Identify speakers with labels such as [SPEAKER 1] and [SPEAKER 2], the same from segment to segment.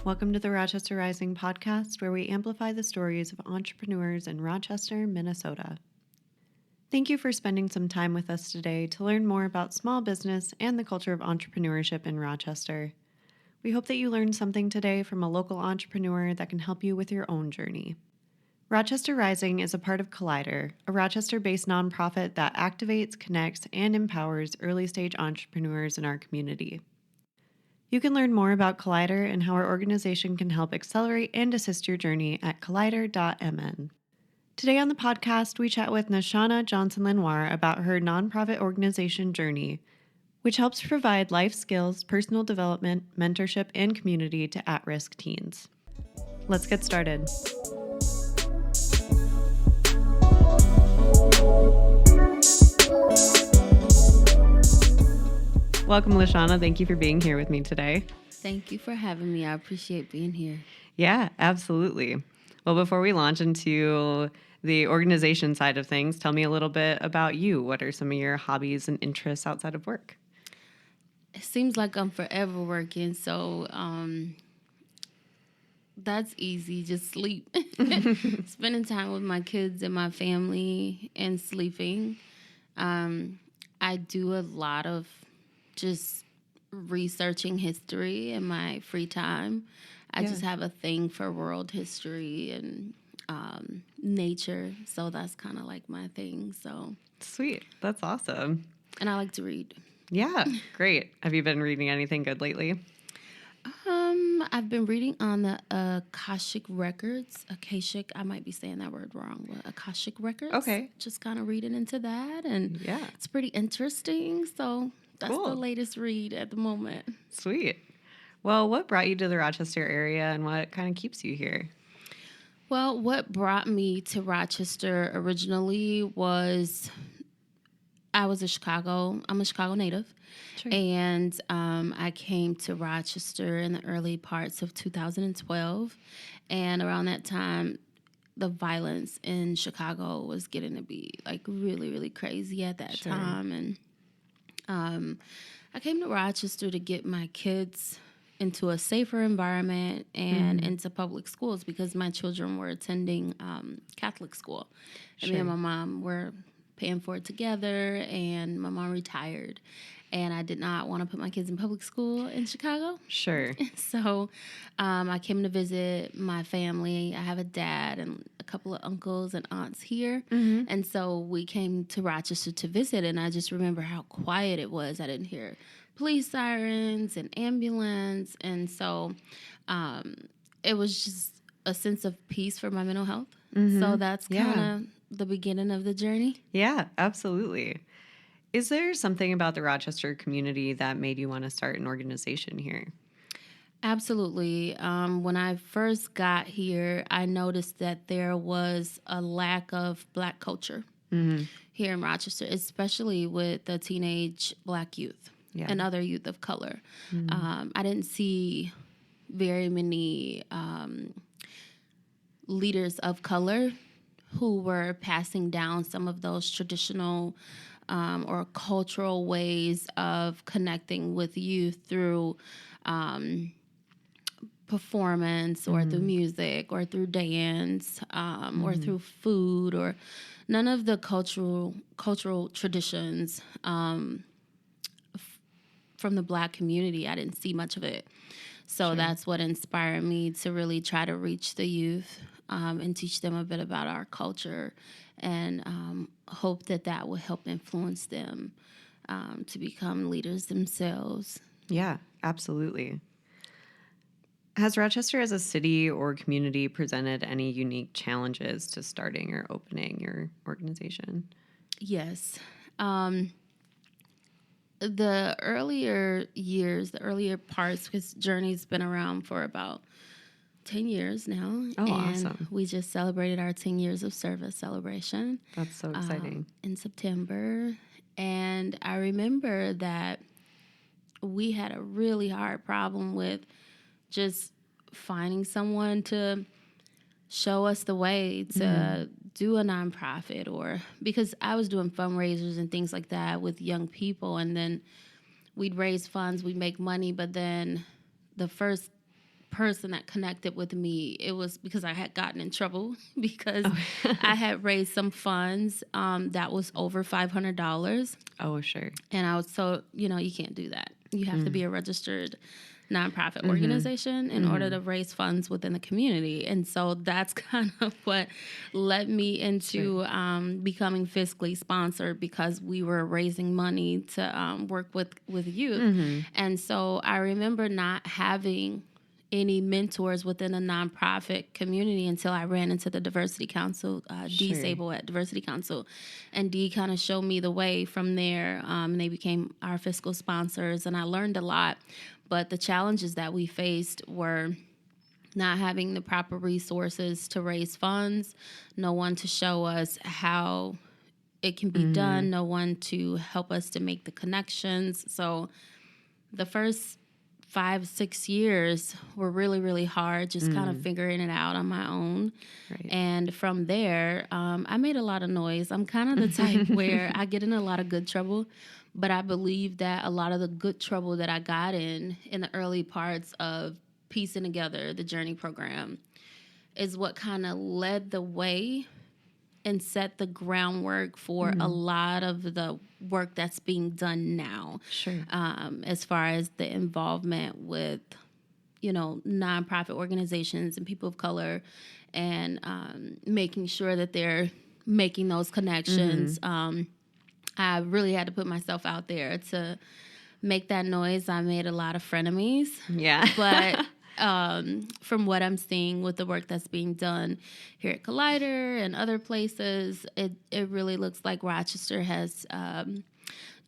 [SPEAKER 1] Welcome to the Rochester Rising podcast, where we amplify the stories of entrepreneurs in Rochester, Minnesota. Thank you for spending some time with us today to learn more about small business and the culture of entrepreneurship in Rochester. We hope that you learned something today from a local entrepreneur that can help you with your own journey. Rochester Rising is a part of Collider, a Rochester-based nonprofit that activates, connects, and empowers early-stage entrepreneurs in our community. You can learn more about Collider and how our organization can help accelerate and assist your journey at collider.mn. Today on the podcast, we chat with Nashauna Johnson Lenoir about her nonprofit organization Journie, which helps provide life skills, personal development, mentorship, and community to at-risk teens. Let's get started. Welcome, Nashauna. Thank you for being here with me today.
[SPEAKER 2] Thank you for having me. I appreciate being here.
[SPEAKER 1] Yeah, absolutely. Well, before we launch into the organization side of things, tell me a little bit about you. What are some of your hobbies and interests outside of work?
[SPEAKER 2] It seems like I'm forever working, so that's easy. Just sleep. Spending time with my kids and my family and sleeping. I do a lot of just researching history in my free time. I just have a thing for world history and nature, so that's kind of like my thing. So
[SPEAKER 1] Sweet. That's awesome.
[SPEAKER 2] And I like to read.
[SPEAKER 1] Yeah, great. Have you been reading anything good lately?
[SPEAKER 2] I've been reading on the Akashic Records. Akashic, I might be saying that word wrong, but Akashic Records.
[SPEAKER 1] Okay.
[SPEAKER 2] Just kind of reading into that, and it's pretty interesting. So that's the latest read at the moment.
[SPEAKER 1] Sweet. Well, what brought you to the Rochester area, and what kind of keeps you here?
[SPEAKER 2] Well, what brought me to Rochester originally was I'm a Chicago native.
[SPEAKER 1] Sure.
[SPEAKER 2] And I came to Rochester in the early parts of 2012. And around that time, the violence in Chicago was getting to be like really, really crazy at that time. And I came to Rochester to get my kids into a safer environment and into public schools because my children were attending Catholic school. And me and my mom were paying for it together, and my mom retired. And I did not want to put my kids in public school in Chicago.
[SPEAKER 1] Sure.
[SPEAKER 2] So I came to visit my family. I have a dad and a couple of uncles and aunts here. And so we came to Rochester to visit, and I just remember how quiet it was. I didn't hear police sirens and ambulance. And so it was just a sense of peace for my mental health. So that's kind of the beginning of the journey.
[SPEAKER 1] Yeah, absolutely. Is there something about the Rochester community that made you want to start an organization here?
[SPEAKER 2] Absolutely. When I first got here, I noticed that there was a lack of Black culture here in Rochester, especially with the teenage Black youth and other youth of color. I didn't see very many leaders of color who were passing down some of those traditional or cultural ways of connecting with youth through performance or through music or through dance or through food, or none of the cultural traditions from the Black community. I didn't see much of it. So that's what inspired me to really try to reach the youth and teach them a bit about our culture, and hope that will help influence them to become leaders themselves.
[SPEAKER 1] Yeah, absolutely. Has Rochester as a city or community presented any unique challenges to starting or opening your organization?
[SPEAKER 2] Yes. The earlier parts, because Journie's been around for about 10 years now.
[SPEAKER 1] Oh,
[SPEAKER 2] and
[SPEAKER 1] awesome.
[SPEAKER 2] We just celebrated our 10 years of service celebration.
[SPEAKER 1] That's so exciting.
[SPEAKER 2] In September. And I remember that we had a really hard problem with just finding someone to show us the way to do a nonprofit, or because I was doing fundraisers and things like that with young people, and then we'd raise funds, we'd make money, but then the first person that connected with me, it was because I had gotten in trouble because I had raised some funds that was over $500.
[SPEAKER 1] Oh, sure.
[SPEAKER 2] And I was told, you can't do that. You have to be a registered nonprofit organization in order to raise funds within the community. And so that's kind of what led me into becoming fiscally sponsored, because we were raising money to work with youth. And so I remember not having any mentors within the nonprofit community until I ran into the Diversity Council, Dee Sable at Diversity Council. And Dee kind of showed me the way from there. And they became our fiscal sponsors, and I learned a lot. But the challenges that we faced were not having the proper resources to raise funds, no one to show us how it can be done, no one to help us to make the connections. So the first 5-6 years were really, really hard, just kind of figuring it out on my own.
[SPEAKER 1] Right.
[SPEAKER 2] And from there, I made a lot of noise. I'm kind of the type where I get in a lot of good trouble, but I believe that a lot of the good trouble that I got in the early parts of piecing together the Journie program is what kind of led the way and set the groundwork for a lot of the work that's being done now.
[SPEAKER 1] Sure.
[SPEAKER 2] As far as the involvement with, nonprofit organizations and people of color, and making sure that they're making those connections. I really had to put myself out there to make that noise. I made a lot of frenemies.
[SPEAKER 1] Yeah.
[SPEAKER 2] But from what I'm seeing with the work that's being done here at Collider and other places, it really looks like Rochester has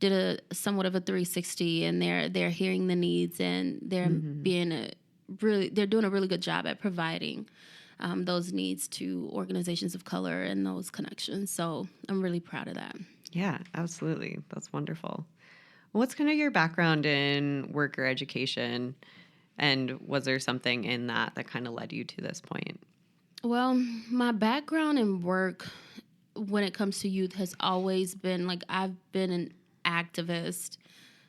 [SPEAKER 2] did a somewhat of a 360, and they're hearing the needs, and they're they're doing a really good job at providing those needs to organizations of color and those connections. So I'm really proud of that.
[SPEAKER 1] Yeah, absolutely. That's wonderful. What's kind of your background in work or education? And was there something in that kind of led you to this point?
[SPEAKER 2] Well, my background in work when it comes to youth has always been I've been an activist,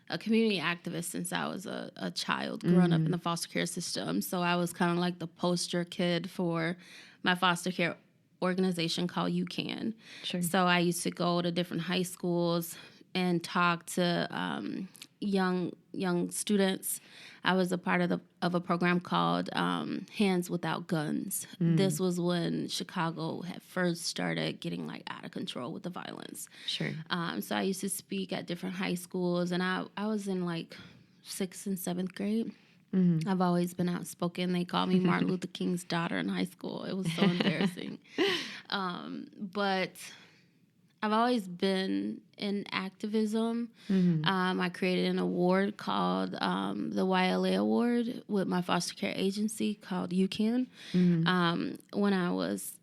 [SPEAKER 2] a community activist since I was a child growing up in the foster care system. So I was kind of like the poster kid for my foster care organization called You Can.
[SPEAKER 1] Sure.
[SPEAKER 2] So I used to go to different high schools and talk to young students. I was a part of a program called Hands Without Guns. This was when Chicago had first started getting out of control with the violence.
[SPEAKER 1] Sure.
[SPEAKER 2] So I used to speak at different high schools, and I was in 6th and 7th grade. I've always been outspoken. They called me Martin Luther King's daughter in high school. It was so embarrassing. But I've always been in activism. I created an award called the YLA Award with my foster care agency called You Can when I was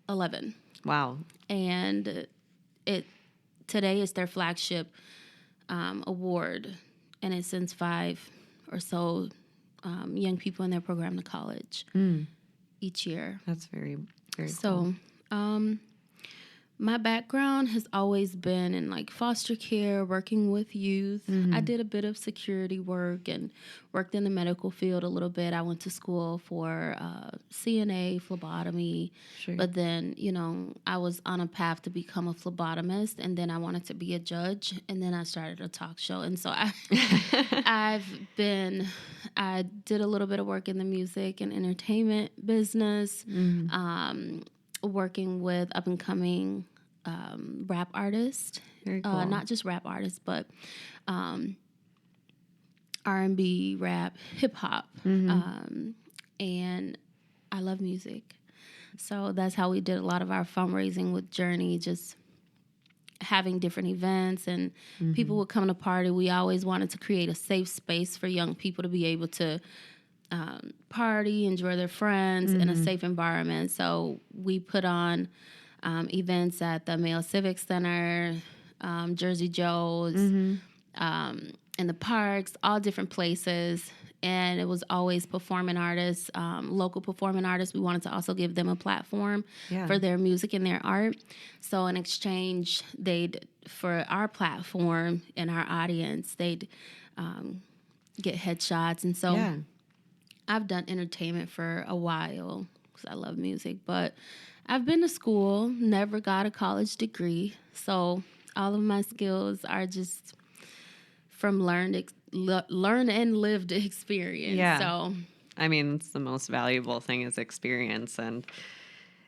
[SPEAKER 2] 11.
[SPEAKER 1] Wow.
[SPEAKER 2] And today is their flagship award, and it sends 5 or so young people in their program to college each year.
[SPEAKER 1] That's very, very
[SPEAKER 2] cool. So my background has always been in foster care, working with youth. I did a bit of security work and worked in the medical field a little bit. I went to school for CNA, phlebotomy.
[SPEAKER 1] Sure.
[SPEAKER 2] But then, I was on a path to become a phlebotomist, and then I wanted to be a judge, and then I started a talk show. And so I did a little bit of work in the music and entertainment business, working with up-and-coming rap artists.
[SPEAKER 1] Very cool.
[SPEAKER 2] Not just rap artists, but R&B, rap, hip-hop. And I love music. So that's how we did a lot of our fundraising with Journie, just having different events, and people would come to party. We always wanted to create a safe space for young people to be able to party, enjoy their friends in a safe environment. So we put on events at the Male Civic Center, Jersey Joe's, in the parks, all different places. And it was always performing artists, local performing artists. We wanted to also give them a platform for their music and their art. So in exchange, for our platform and our audience, they'd get headshots. And so I've done entertainment for a while because I love music, but I've been to school, never got a college degree. So all of my skills are just from learn and lived experience.
[SPEAKER 1] Yeah.
[SPEAKER 2] So
[SPEAKER 1] I mean, it's the most valuable thing is experience. And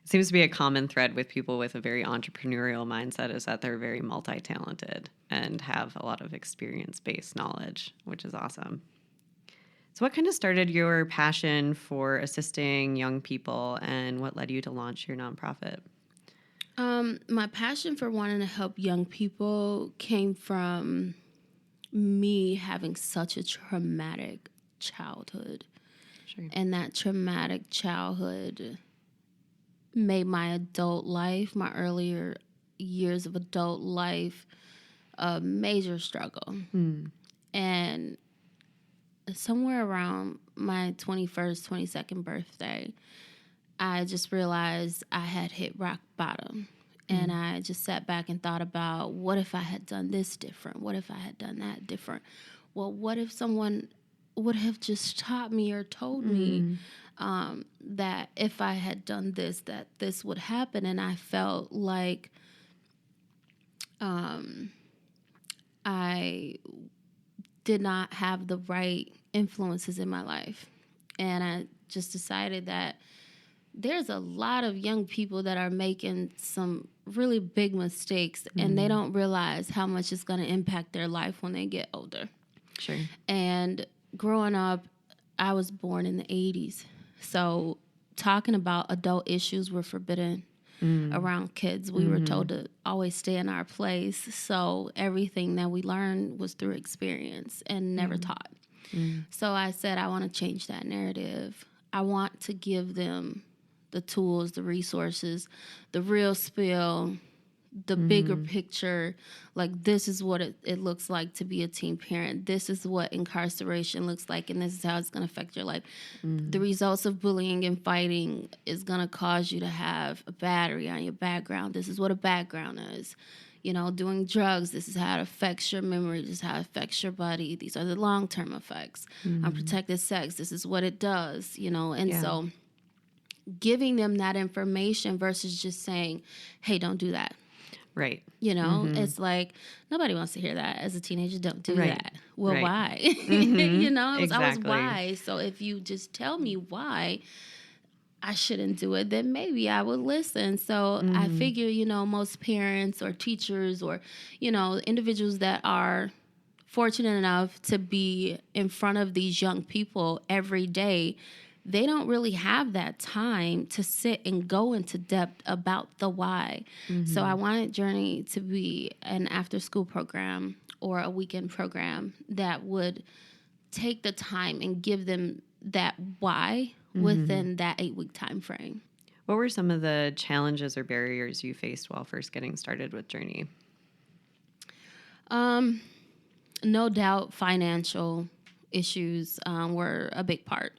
[SPEAKER 1] it seems to be a common thread with people with a very entrepreneurial mindset is that they're very multi-talented and have a lot of experience-based knowledge, which is awesome. So what kind of started your passion for assisting young people and what led you to launch your nonprofit?
[SPEAKER 2] my passion for wanting to help young people came from me having such a traumatic childhood.
[SPEAKER 1] Sure.
[SPEAKER 2] And that traumatic childhood made my adult life, my earlier years of adult life, a major struggle. And somewhere around my 21st, 22nd birthday, I just realized I had hit rock bottom. And I just sat back and thought about, what if I had done this different? What if I had done that different? Well, what if someone would have just taught me or told me that if I had done this, that this would happen? And I felt like I did not have the right influences in my life. And I just decided that there's a lot of young people that are making some really big mistakes and they don't realize how much it's going to impact their life when they get older.
[SPEAKER 1] Sure.
[SPEAKER 2] And growing up, I was born in the 80s. So talking about adult issues were forbidden around kids. We were told to always stay in our place. So everything that we learned was through experience and never taught. So I said, I want to change that narrative. I want to give them the tools, the resources, the real spill, the bigger picture. Like, this is what it looks like to be a teen parent. This is what incarceration looks like, and this is how it's going to affect your life. The results of bullying and fighting is going to cause you to have a battery on your background. This is what a background is. You know, doing drugs, this is how it affects your memory. This is how it affects your body. These are the long-term effects. Unprotected sex, this is what it does, you know. And so giving them that information versus just saying, hey, don't do that.
[SPEAKER 1] Right.
[SPEAKER 2] You know, it's like, nobody wants to hear that as a teenager. Don't do that. Well, why? You know, it was always why. So if you just tell me why I shouldn't do it, then maybe I would listen. So I figure, you know, most parents or teachers or, you know, individuals that are fortunate enough to be in front of these young people every day, they don't really have that time to sit and go into depth about the why. So I wanted Journie to be an after-school program or a weekend program that would take the time and give them that why within that 8-week time frame.
[SPEAKER 1] What were some of the challenges or barriers you faced while first getting started with Journie?
[SPEAKER 2] No doubt financial issues were a big part.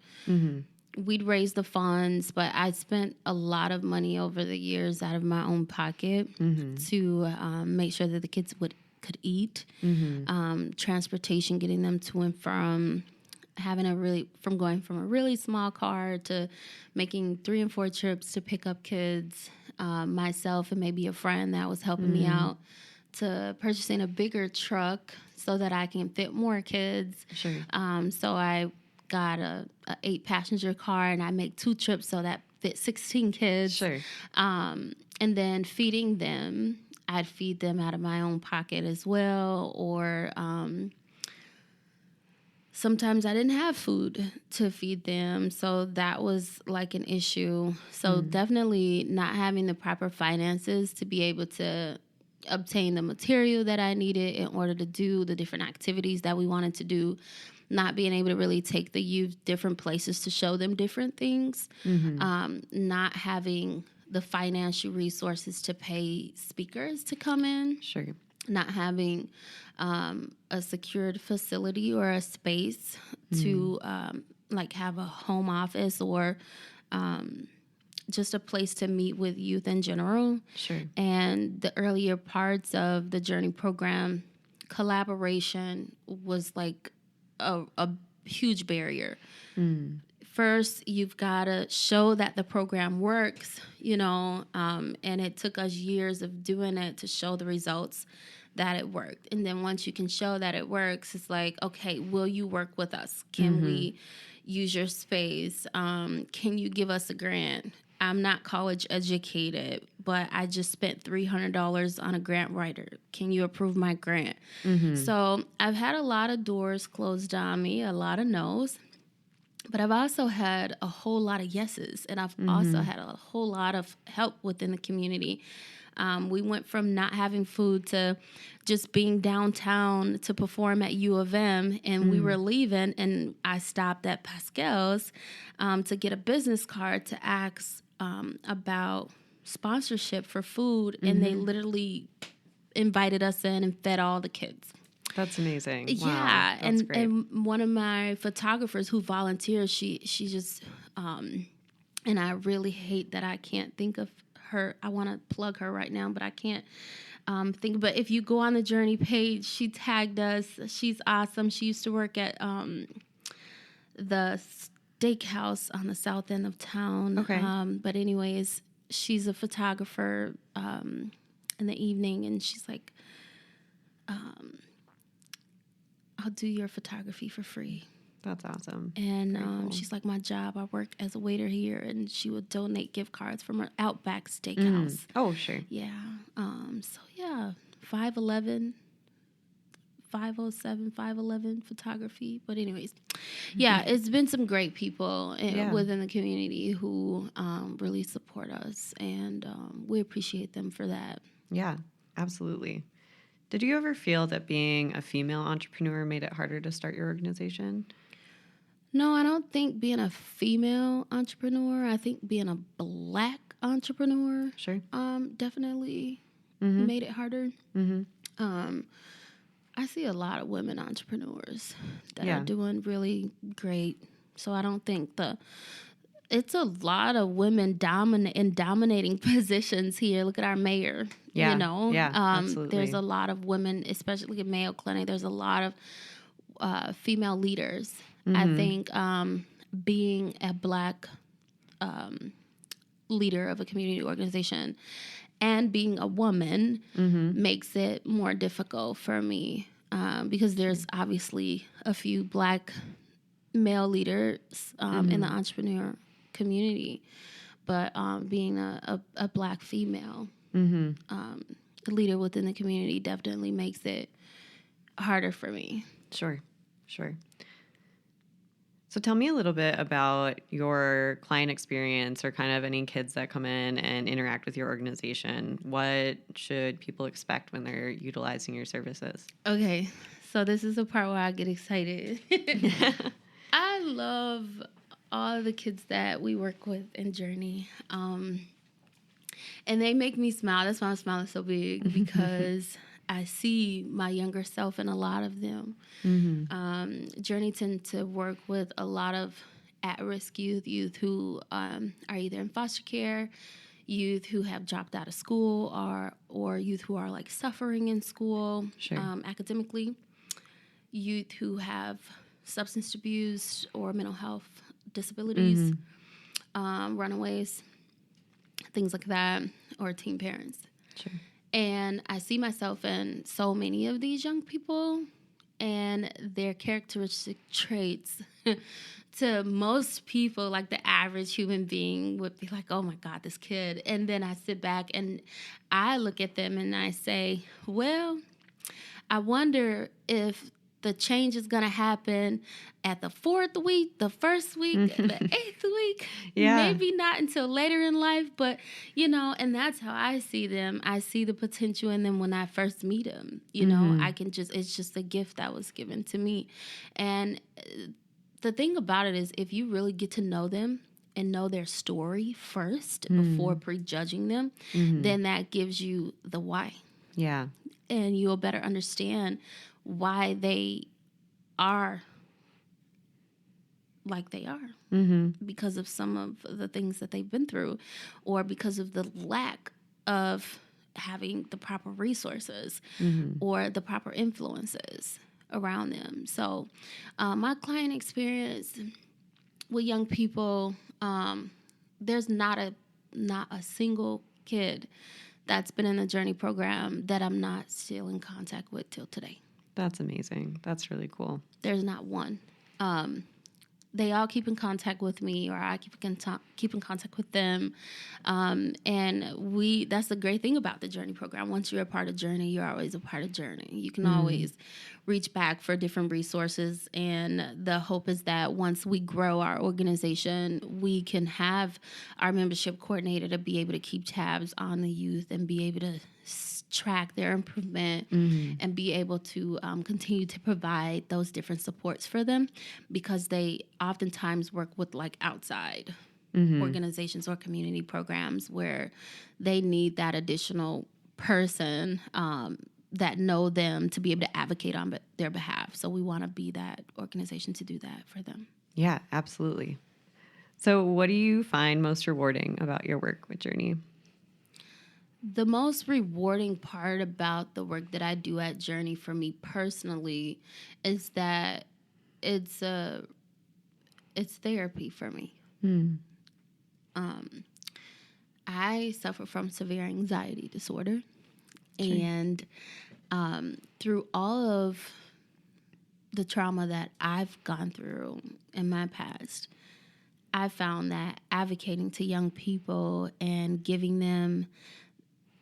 [SPEAKER 2] We'd raise the funds, but I spent a lot of money over the years out of my own pocket to make sure that the kids could eat. Transportation, getting them to and from going from a really small car to making 3 and 4 trips to pick up kids, myself and maybe a friend that was helping me out, to purchasing a bigger truck so that I can fit more kids.
[SPEAKER 1] Sure.
[SPEAKER 2] So I got a 8-passenger car and I make 2 trips so that fit 16 kids.
[SPEAKER 1] Sure.
[SPEAKER 2] And then feeding them, I'd feed them out of my own pocket as well, or sometimes I didn't have food to feed them, so that was like an issue. So definitely not having the proper finances to be able to obtain the material that I needed in order to do the different activities that we wanted to do, not being able to really take the youth different places to show them different things, not having the financial resources to pay speakers to come in.
[SPEAKER 1] Sure.
[SPEAKER 2] Not having a secured facility or a space to like have a home office or just a place to meet with youth in general.
[SPEAKER 1] Sure.
[SPEAKER 2] And the earlier parts of the Journie program, collaboration was like a huge barrier. first you've got to show that the program works, and it took us years of doing it to show the results that it worked. And then once you can show that it works, it's like, okay, will you work with us? Can we use your space? Can you give us a grant? I'm not college educated, but I just spent $300 on a grant writer. Can you approve my grant? So I've had a lot of doors closed on me, a lot of no's, but I've also had a whole lot of yeses, and I've also had a whole lot of help within the community. We went from not having food to just being downtown to perform at U of M, and we were leaving, and I stopped at Pascal's to get a business card to ask about sponsorship for food, and they literally invited us in and fed all the kids.
[SPEAKER 1] That's amazing.
[SPEAKER 2] Yeah,
[SPEAKER 1] wow, that's great.
[SPEAKER 2] And one of my photographers who volunteers, she just, and I really hate that I can't think of her. I want to plug her right now, but I can't think. But if you go on the Journie page, she tagged us. She's awesome. She used to work at the steakhouse on the south end of town.
[SPEAKER 1] Okay.
[SPEAKER 2] But anyways, she's a photographer in the evening, and she's like, I'll do your photography for free.
[SPEAKER 1] That's awesome.
[SPEAKER 2] And cool. She's like, my job, I work as a waiter here, and she would donate gift cards from her Outback Steakhouse.
[SPEAKER 1] Oh, sure.
[SPEAKER 2] Yeah. So yeah, 5'11", 5'07", 5'11" photography. But anyways, yeah, it's been some great people within the community who really support us, and we appreciate them for that.
[SPEAKER 1] Yeah, absolutely. Did you ever feel that being a female entrepreneur made it harder to start your organization?
[SPEAKER 2] No, I don't think being a female entrepreneur. I think being a Black entrepreneur, definitely made it harder. I see a lot of women entrepreneurs that are doing really great. So I don't think it's a lot of women in dominating positions here. Look at our mayor.
[SPEAKER 1] Yeah, absolutely.
[SPEAKER 2] There's a lot of women, especially at Mayo Clinic. There's a lot of female leaders. I think being a Black leader of a community organization and being a woman makes it more difficult for me because there's obviously a few Black male leaders in the entrepreneur community, but being a Black female leader within the community definitely makes it harder for me.
[SPEAKER 1] Sure. So tell me a little bit about your client experience or kind of any kids that come in and interact with your organization. What should people expect when they're utilizing your services?
[SPEAKER 2] Okay, so this is the part where I get excited. I love all the kids that we work with in Journie. And they make me smile. That's why I'm smiling so big, because I see my younger self in a lot of them. Journie tend to work with a lot of at-risk youth who are either in foster care, youth who have dropped out of school, or youth who are like suffering in school academically, youth who have substance abuse or mental health disabilities, runaways, things like that, or teen parents.
[SPEAKER 1] Sure.
[SPEAKER 2] And I see myself in so many of these young people and their characteristic traits. To most people, like the average human being would be like, oh my God, this kid. And then I sit back and I look at them and I say, well, I wonder if the change is going to happen at the 4th week, the 1st week, the 8th week, maybe not until later in life, but, and that's how I see them. I see the potential in them when I first meet them. It's just a gift that was given to me. And the thing about it is, if you really get to know them and know their story first before prejudging them, then that gives you the why.
[SPEAKER 1] Yeah.
[SPEAKER 2] And you'll better understand why they are like they are, because of some of the things that they've been through, or because of the lack of having the proper resources or the proper influences around them. So my client experience with young people, there's not a single kid that's been in the Journey program that I'm not still in contact with till today.
[SPEAKER 1] That's amazing. That's really cool.
[SPEAKER 2] There's not one. They all keep in contact with me, or I keep in contact with them. And that's the great thing about the Journey program. Once you're a part of Journey, you're always a part of Journey. You can always reach back for different resources. And the hope is that once we grow our organization, we can have our membership coordinator to be able to keep tabs on the youth and be able to track their improvement and be able to continue to provide those different supports for them, because they oftentimes work with like outside organizations or community programs where they need that additional person that know them to be able to advocate on their behalf. So we want to be that organization to do that for them.
[SPEAKER 1] Yeah, absolutely. So what do you find most rewarding about your work with Journey?
[SPEAKER 2] The most rewarding part about the work that I do at Journey for me personally is that it's therapy for me. I suffer from severe anxiety disorder. Okay. And through all of the trauma that I've gone through in my past, I found that advocating to young people and giving them,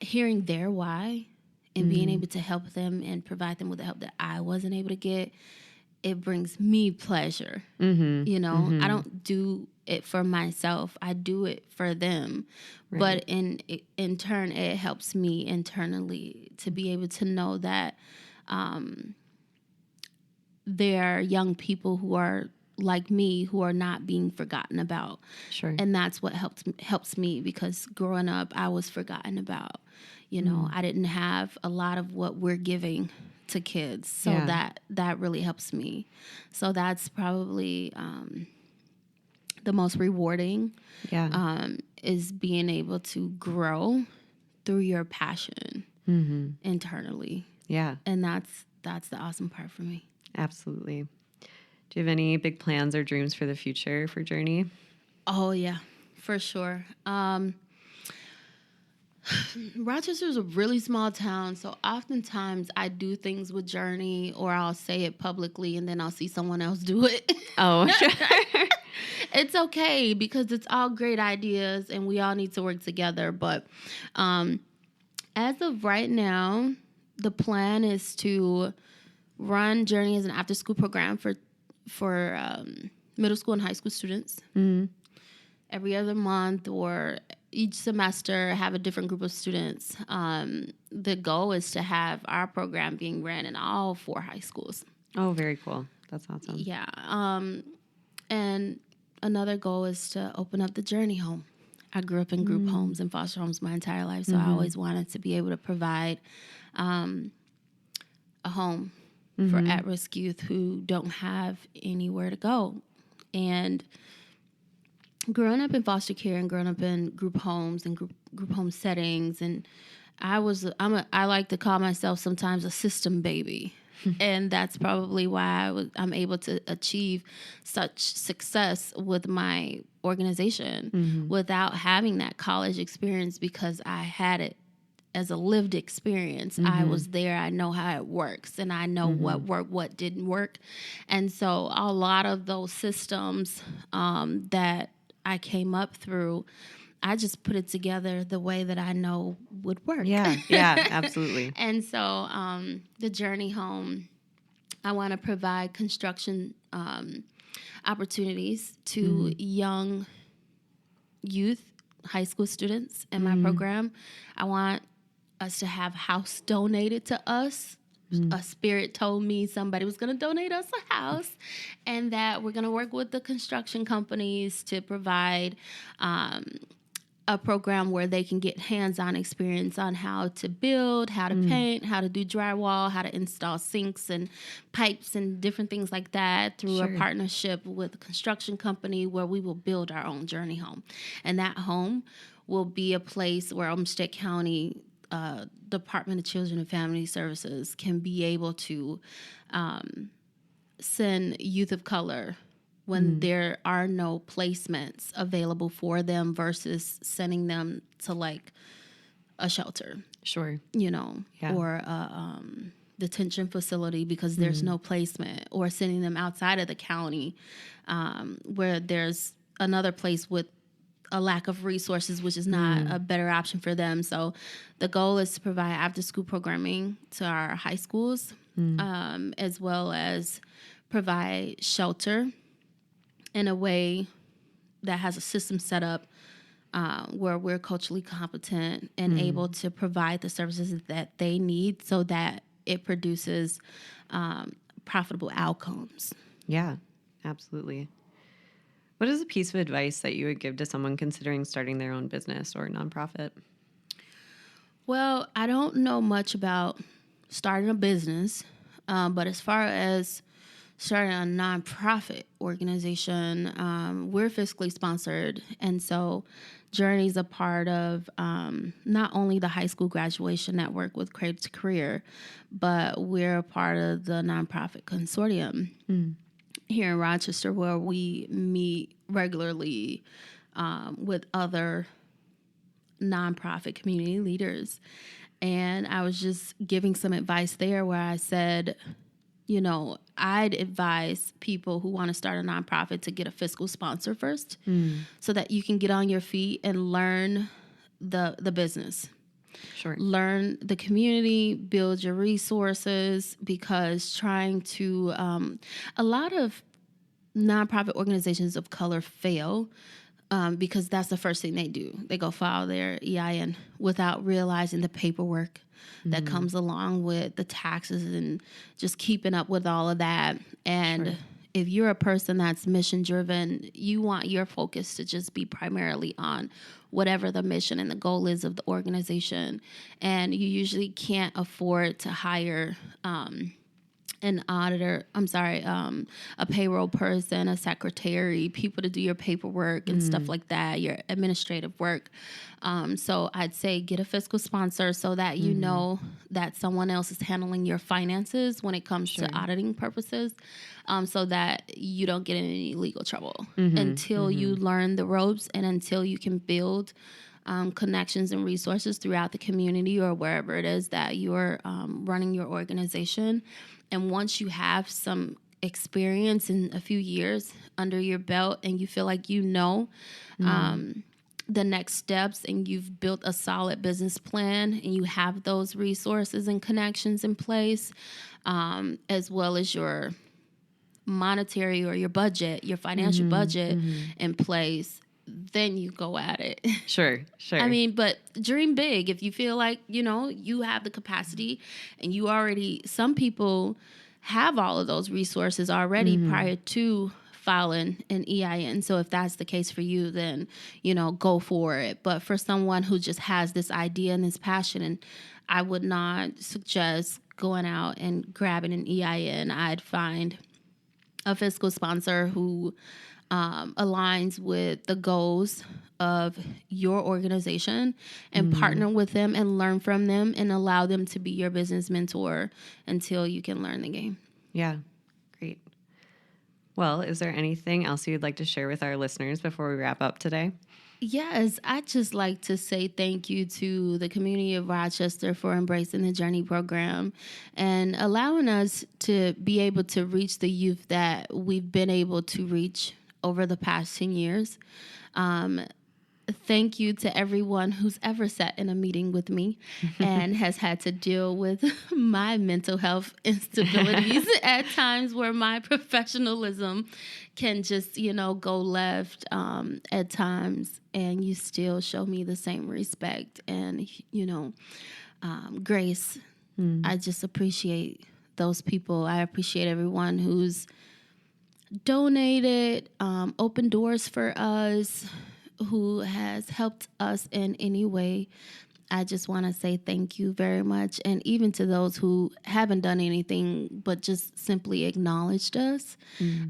[SPEAKER 2] hearing their why and being able to help them and provide them with the help that I wasn't able to get, it brings me pleasure. You know, I don't do it for myself. I do it for them. Right. But in turn, it helps me internally to be able to know that there are young people who are like me who are not being forgotten about. Sure. And that's what helps me, because growing up, I was forgotten about. You know, I didn't have a lot of what we're giving to kids. So that really helps me. So that's probably the most rewarding, is being able to grow through your passion internally. Yeah. And that's the awesome part for me.
[SPEAKER 1] Absolutely. Do you have any big plans or dreams for the future for Journey?
[SPEAKER 2] Oh, yeah, for sure. Rochester is a really small town, so oftentimes I do things with Journey, or I'll say it publicly and then I'll see someone else do it. Oh, sure. It's okay, because it's all great ideas and we all need to work together. But as of right now, the plan is to run Journey as an after-school program for middle school and high school students. Every other month or each semester, have a different group of students. The goal is to have our program being ran in all 4 high schools.
[SPEAKER 1] Oh, very cool. That's awesome.
[SPEAKER 2] Yeah. And another goal is to open up the Journey home. I grew up in group homes and foster homes my entire life, so I always wanted to be able to provide a home for at-risk youth who don't have anywhere to go. And growing up in foster care and growing up in group homes and group home settings, and I like to call myself sometimes a system baby. And that's probably why I'm able to achieve such success with my organization without having that college experience, because I had it as a lived experience. I was there. I know how it works, and I know what worked, what didn't work. And so a lot of those systems that I came up through, I just put it together the way that I know would work.
[SPEAKER 1] Yeah, absolutely.
[SPEAKER 2] And so the Journey Home, I want to provide construction opportunities to young youth, high school students in my program. I want us to have house donated to us. A spirit told me somebody was going to donate us a house, and that we're going to work with the construction companies to provide a program where they can get hands-on experience on how to build, how to paint, how to do drywall, how to install sinks and pipes and different things like that through a partnership with a construction company, where we will build our own Journey home. And that home will be a place where Olmsted County Department of Children and Family Services can be able to send youth of color when there are no placements available for them versus sending them to like a shelter,
[SPEAKER 1] Sure.
[SPEAKER 2] or a detention facility because there's no placement, or sending them outside of the county where there's another place with a lack of resources, which is not a better option for them. So the goal is to provide after school programming to our high schools, as well as provide shelter in a way that has a system set up where we're culturally competent and able to provide the services that they need so that it produces profitable outcomes.
[SPEAKER 1] Yeah, absolutely. What is a piece of advice that you would give to someone considering starting their own business or nonprofit?
[SPEAKER 2] Well, I don't know much about starting a business, but as far as starting a nonprofit organization, we're fiscally sponsored. And so Journie is a part of not only the high school graduation network with Crave to Career, but we're a part of the nonprofit consortium here in Rochester, where we meet regularly with other nonprofit community leaders. And I was just giving some advice there where I said, I'd advise people who want to start a nonprofit to get a fiscal sponsor first so that you can get on your feet and learn the business.
[SPEAKER 1] Sure.
[SPEAKER 2] Learn the community, build your resources, because trying to, a lot of nonprofit organizations of color fail because that's the first thing they do. They go file their EIN without realizing the paperwork that comes along with the taxes and just keeping up with all of that. And if you're a person that's mission driven, you want your focus to just be primarily on whatever the mission and the goal is of the organization. And you usually can't afford to hire a payroll person, a secretary, people to do your paperwork and stuff like that, your administrative work. So I'd say get a fiscal sponsor so that you know that someone else is handling your finances when it comes to auditing purposes, so that you don't get in any legal trouble until you learn the ropes and until you can build connections and resources throughout the community or wherever it is that you're running your organization. And once you have some experience in a few years under your belt and you feel like the next steps and you've built a solid business plan and you have those resources and connections in place, as well as your monetary or your budget, your financial budget in place, then you go at it.
[SPEAKER 1] Sure.
[SPEAKER 2] I mean, but dream big. If you feel like, you have the capacity and some people have all of those resources already prior to filing an EIN. So if that's the case for you, then, go for it. But for someone who just has this idea and this passion, and I would not suggest going out and grabbing an EIN. I'd find a fiscal sponsor who aligns with the goals of your organization and partner with them and learn from them and allow them to be your business mentor until you can learn the game.
[SPEAKER 1] Yeah, great. Well, is there anything else you'd like to share with our listeners before we wrap up today?
[SPEAKER 2] Yes, I'd just like to say thank you to the community of Rochester for embracing the Journey program and allowing us to be able to reach the youth that we've been able to reach over the past 10 years. Thank you to everyone who's ever sat in a meeting with me and has had to deal with my mental health instabilities at times where my professionalism can just, go left at times, and you still show me the same respect and, grace. I just appreciate those people. I appreciate everyone who's donated, opened doors for us, who has helped us in any way. I just want to say thank you very much. And even to those who haven't done anything but just simply acknowledged us,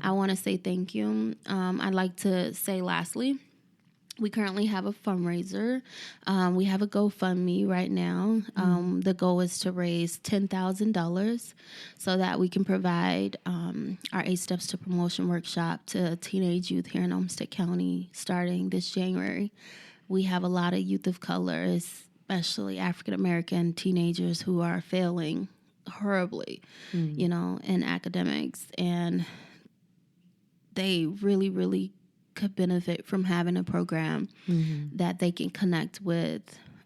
[SPEAKER 2] I want to say thank you. I'd like to say lastly We currently have a fundraiser. We have a GoFundMe right now. The goal is to raise $10,000 so that we can provide our 8 Steps to Promotion workshop to teenage youth here in Olmsted County starting this January. We have a lot of youth of color, especially African American teenagers who are failing horribly, in academics. And they really, really could benefit from having a program that they can connect with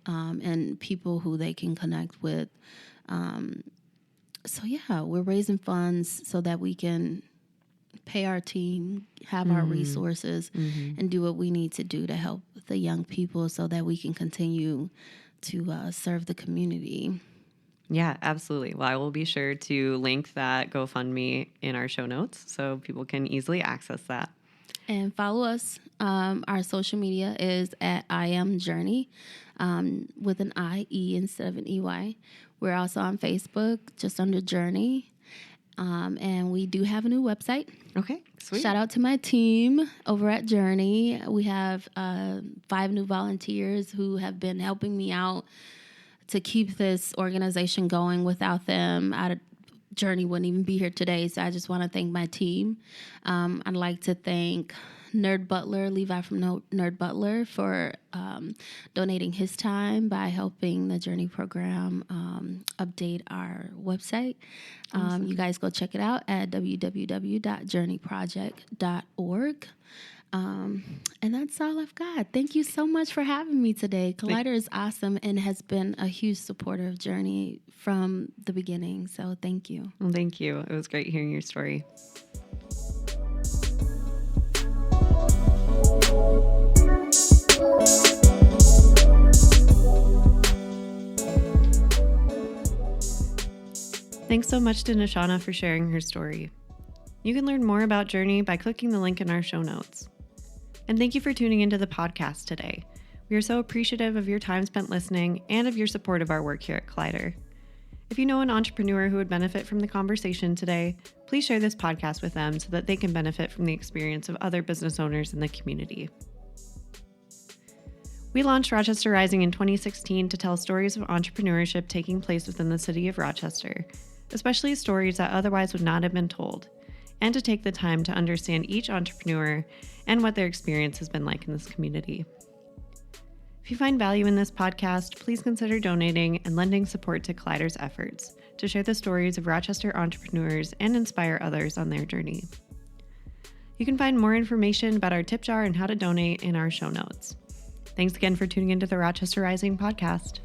[SPEAKER 2] and people who they can connect with. So we're raising funds so that we can pay our team, have our resources, and do what we need to do to help the young people so that we can continue to serve the community.
[SPEAKER 1] Yeah, absolutely. Well, I will be sure to link that GoFundMe in our show notes so people can easily access that.
[SPEAKER 2] And follow us. Our social media is at I Am Journie with an I-E instead of an E-Y. We're also on Facebook, just under Journie. And we do have a new website.
[SPEAKER 1] Okay, sweet.
[SPEAKER 2] Shout out to my team over at Journie. We have 5 new volunteers who have been helping me out to keep this organization going. Without them, Journie wouldn't even be here today, so I just want to thank my team. I'd like to thank Nerd Butler, Levi from Nerd Butler, for donating his time by helping the Journey program update our website. Awesome. You guys go check it out at www.journeyproject.org. And that's all I've got. Thank you so much for having me today. Collider is awesome and has been a huge supporter of Journey from the beginning. So thank you.
[SPEAKER 1] Well, thank you. It was great hearing your story. Thanks so much to Nashauna for sharing her story. You can learn more about Journey by clicking the link in our show notes. And thank you for tuning into the podcast today. We are so appreciative of your time spent listening and of your support of our work here at Collider. If you know an entrepreneur who would benefit from the conversation today, please share this podcast with them so that they can benefit from the experience of other business owners in the community. We launched Rochester Rising in 2016 to tell stories of entrepreneurship taking place within the city of Rochester, especially stories that otherwise would not have been told, and to take the time to understand each entrepreneur and what their experience has been like in this community. If you find value in this podcast, please consider donating and lending support to Collider's efforts to share the stories of Rochester entrepreneurs and inspire others on their journey. You can find more information about our tip jar and how to donate in our show notes. Thanks again for tuning into the Rochester Rising podcast.